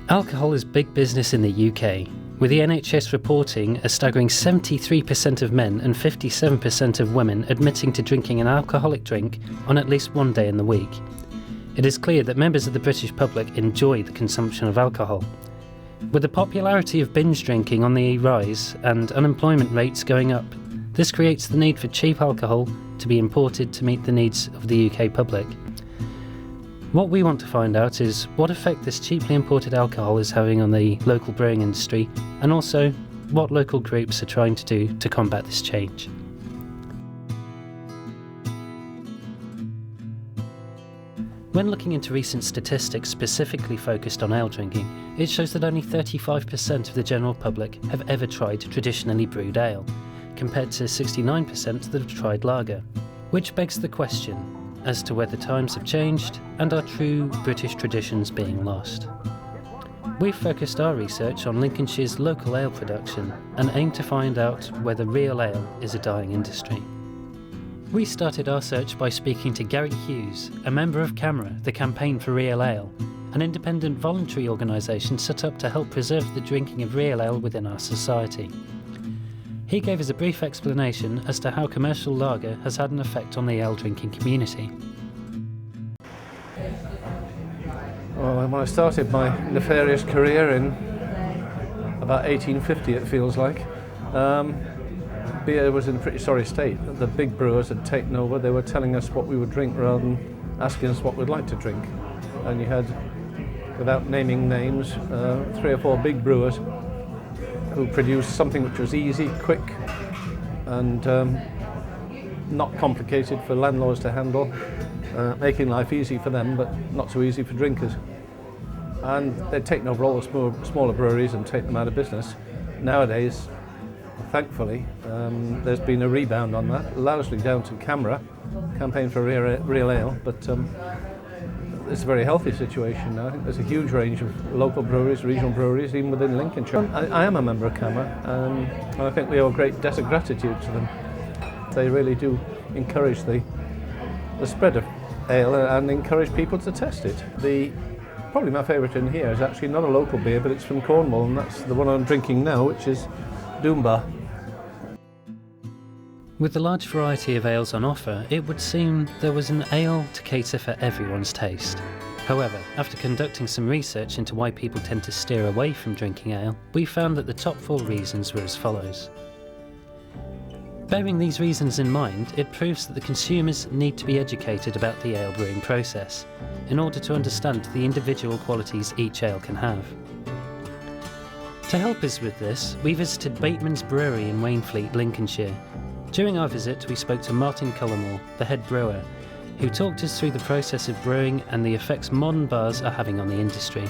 Alcohol is big business in the UK, with the NHS reporting a staggering 73% of men and 57% of women admitting to drinking an alcoholic drink on at least one day in the week. It is clear that members of the British public enjoy the consumption of alcohol. With the popularity of binge drinking on the rise and unemployment rates going up, this creates the need for cheap alcohol to be imported to meet the needs of the UK public. What we want to find out is what effect this cheaply imported alcohol is having on the local brewing industry, and also what local groups are trying to do to combat this change. When looking into recent statistics specifically focused on ale drinking, it shows that only 35% of the general public have ever tried traditionally brewed ale, compared to 69% that have tried lager. Which begs the question as to whether times have changed and are true British traditions being lost. We've focused our research on Lincolnshire's local ale production and aim to find out whether real ale is a dying industry. We started our search by speaking to Gary Hughes, a member of CAMRA, the Campaign for Real Ale, an independent voluntary organisation set up to help preserve the drinking of real ale within our society. He gave us a brief explanation as to how commercial lager has had an effect on the ale drinking community. Well, when I started my nefarious career in about 1850, it feels like, beer was in a pretty sorry state. The big brewers had taken over. They were telling us what we would drink rather than asking us what we'd like to drink. And you had, without naming names, 3 or 4 big brewers who produced something which was easy, quick, and not complicated for landlords to handle, making life easy for them, but not so easy for drinkers. And they'd taken over all the smaller breweries and taken them out of business. Nowadays, thankfully, there's been a rebound on that, largely down to CAMRA, Campaign for Real Ale, but it's a very healthy situation now. I think there's a huge range of local breweries, regional breweries, even within Lincolnshire. I am a member of CAMRA, and I think we owe a great debt of gratitude to them. They really do encourage the spread of ale and encourage people to test it. Probably my favourite in here is actually not a local beer, but it's from Cornwall, and that's the one I'm drinking now, which is Doomba. With the large variety of ales on offer, it would seem there was an ale to cater for everyone's taste. However, after conducting some research into why people tend to steer away from drinking ale, we found that the top 4 reasons were as follows. Bearing these reasons in mind, it proves that the consumers need to be educated about the ale brewing process, in order to understand the individual qualities each ale can have. To help us with this, we visited Bateman's Brewery in Wainfleet, Lincolnshire. During our visit, we spoke to Martin Cullimore, the head brewer, who talked us through the process of brewing and the effects modern bars are having on the industry.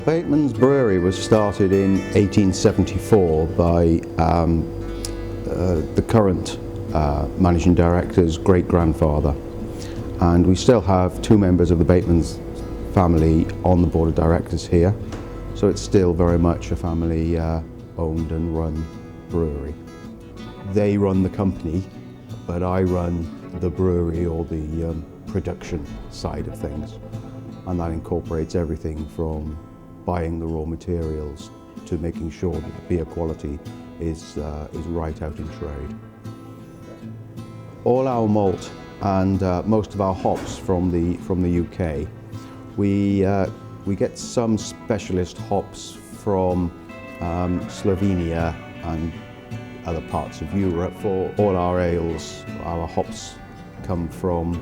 Bateman's Brewery was started in 1874 by the current managing director's great-grandfather, and we still have 2 members of the Bateman's family on the board of directors here. So it's still very much a family owned and run brewery. They run the company, but I run the brewery or the production side of things. And that incorporates everything from buying the raw materials to making sure that the beer quality is right out in trade. All our malt and most of our hops from the UK, we get some specialist hops from Slovenia and other parts of Europe. For all our ales, our hops come from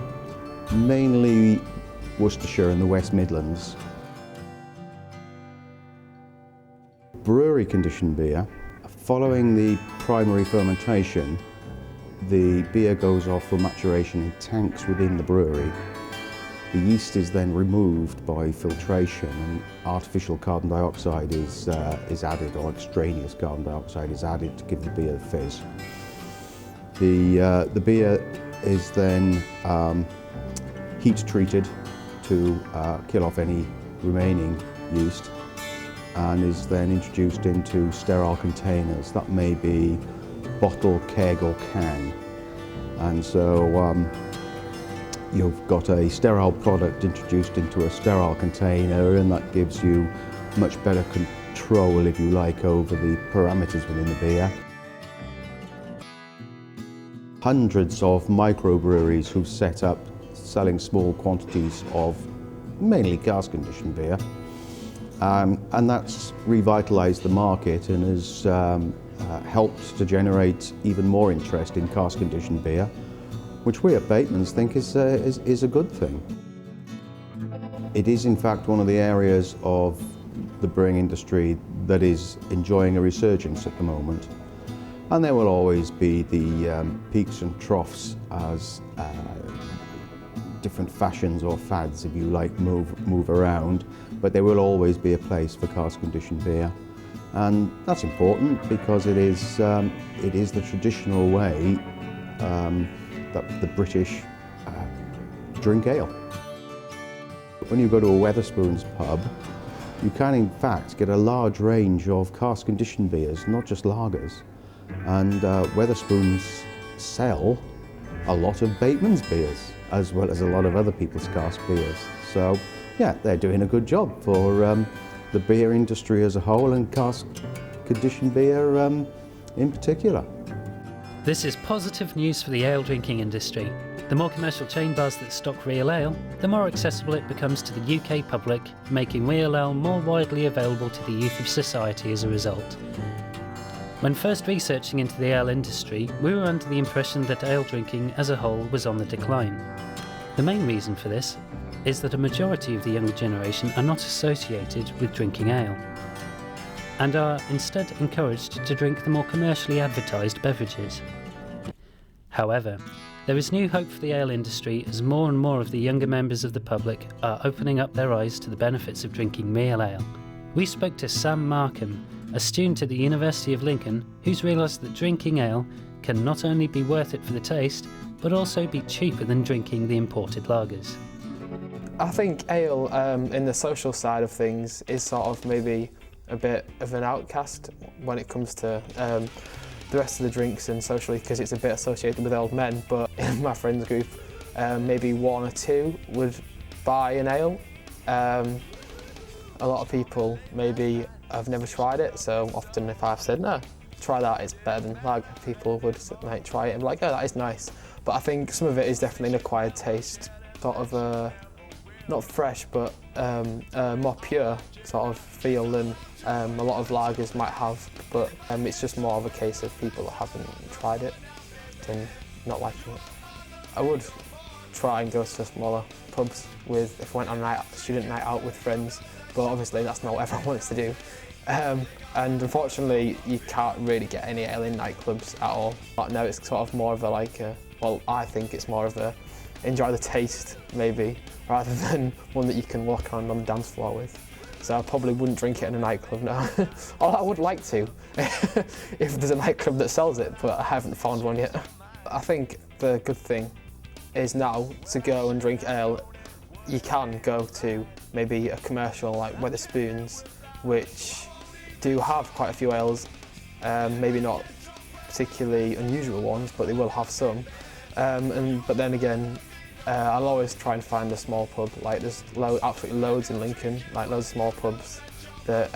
mainly Worcestershire and the West Midlands. Brewery conditioned beer, following the primary fermentation, the beer goes off for maturation in tanks within the brewery. The yeast is then removed by filtration, and artificial carbon dioxide is added, or extraneous carbon dioxide is added to give the beer fizz. The beer is then heat treated to kill off any remaining yeast, and is then introduced into sterile containers. That may be bottle, keg or can. And so You've got a sterile product introduced into a sterile container, and that gives you much better control, if you like, over the parameters within the beer. Hundreds of microbreweries who've set up selling small quantities of mainly cask conditioned beer, and that's revitalised the market and has helped to generate even more interest in cask conditioned beer, which we at Bateman's think is a good thing. It is in fact one of the areas of the brewing industry that is enjoying a resurgence at the moment, and there will always be the peaks and troughs as different fashions or fads, if you like, move around, but there will always be a place for cask conditioned beer, and that's important because it is the traditional way that the British drink ale. When you go to a Wetherspoons pub, you can in fact get a large range of cask conditioned beers, not just lagers, and Wetherspoons sell a lot of Bateman's beers as well as a lot of other people's cask beers. So yeah, they're doing a good job for the beer industry as a whole, and cask conditioned beer in particular. This is positive news for the ale drinking industry. The more commercial chain bars that stock real ale, the more accessible it becomes to the UK public, making real ale more widely available to the youth of society as a result. When first researching into the ale industry, we were under the impression that ale drinking as a whole was on the decline. The main reason for this is that a majority of the younger generation are not associated with drinking ale, and are instead encouraged to drink the more commercially advertised beverages. However, there is new hope for the ale industry as more and more of the younger members of the public are opening up their eyes to the benefits of drinking real ale. We spoke to Sam Markham, a student at the University of Lincoln, who's realised that drinking ale can not only be worth it for the taste, but also be cheaper than drinking the imported lagers. I think ale, in the social side of things, is sort of maybe a bit of an outcast when it comes to the rest of the drinks and socially, because it's a bit associated with old men. But in my friends group, maybe one or two would buy an ale. A lot of people maybe have never tried it, so often if I've said, no, try that, it's better than lager, people would like try it and be like, oh, that is nice. But I think some of it is definitely an acquired taste, sort of not fresh, but more pure sort of feel than a lot of lagers might have. But it's just more of a case of people that haven't tried it than not liking it. I would try and go to smaller pubs if I went on a student night out with friends, but obviously that's not what everyone wants to do. And unfortunately, you can't really get any ale in nightclubs at all. But no, it's sort of more of a well, I think it's more of a enjoy the taste, maybe, rather than one that you can walk around on the dance floor with. So I probably wouldn't drink it in a nightclub now. Although I would like to, if there's a nightclub that sells it, but I haven't found one yet. I think the good thing is now to go and drink ale, you can go to maybe a commercial like Wetherspoons, which do have quite a few ales, maybe not particularly unusual ones, but they will have some. But then again, I'll always try and find a small pub. Like there's absolutely loads in Lincoln, like loads of small pubs that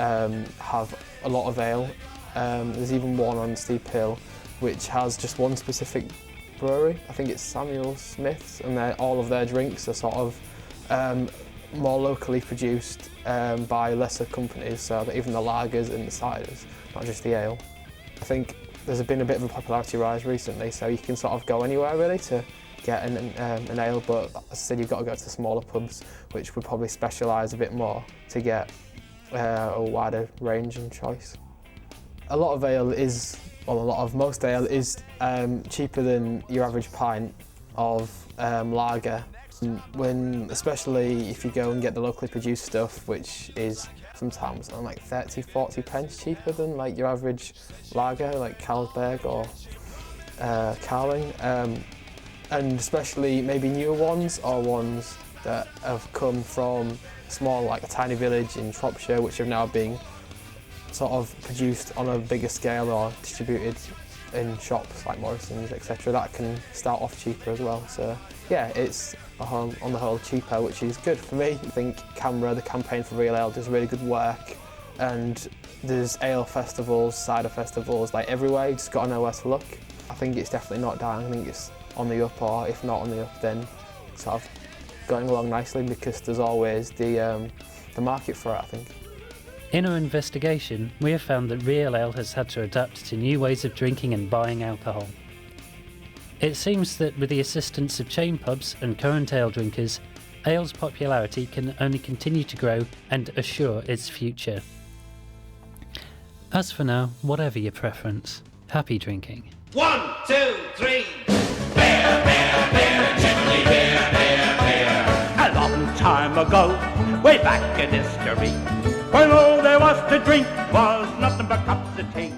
have a lot of ale. There's even one on Steep Hill which has just one specific brewery. I think it's Samuel Smith's, and all of their drinks are sort of more locally produced by lesser companies, so that even the lagers and the ciders, not just the ale. I think there's been a bit of a popularity rise recently, so you can sort of go anywhere really to get an ale, but as I said, you've got to go to the smaller pubs, which would probably specialise a bit more to get a wider range and choice. A lot of ale is, well, most ale is cheaper than your average pint of lager. Especially if you go and get the locally produced stuff, which is sometimes like 30-40 pence cheaper than like your average lager, like Carlsberg or Carling, and especially maybe newer ones or ones that have come from small, like a tiny village in Shropshire, which have now been sort of produced on a bigger scale or distributed in shops like Morrison's, etc. That can start off cheaper as well. So yeah, it's on the whole cheaper, which is good for me. I think CAMRA, the campaign for real ale, does really good work, and there's ale festivals, cider festivals, like everywhere. You just got to know where to look. I think it's definitely not down. I think it's on the up, or if not on the up, then sort of going along nicely, because there's always the market for it, I think. In our investigation, we have found that real ale has had to adapt to new ways of drinking and buying alcohol. It seems that with the assistance of chain pubs and current ale drinkers, ale's popularity can only continue to grow and assure its future. As for now, whatever your preference, happy drinking. 1, 2, 3. Beer, beer, beer, generally beer, beer, beer. A long time ago, way back in history, when all there was to drink was nothing but cups of tea.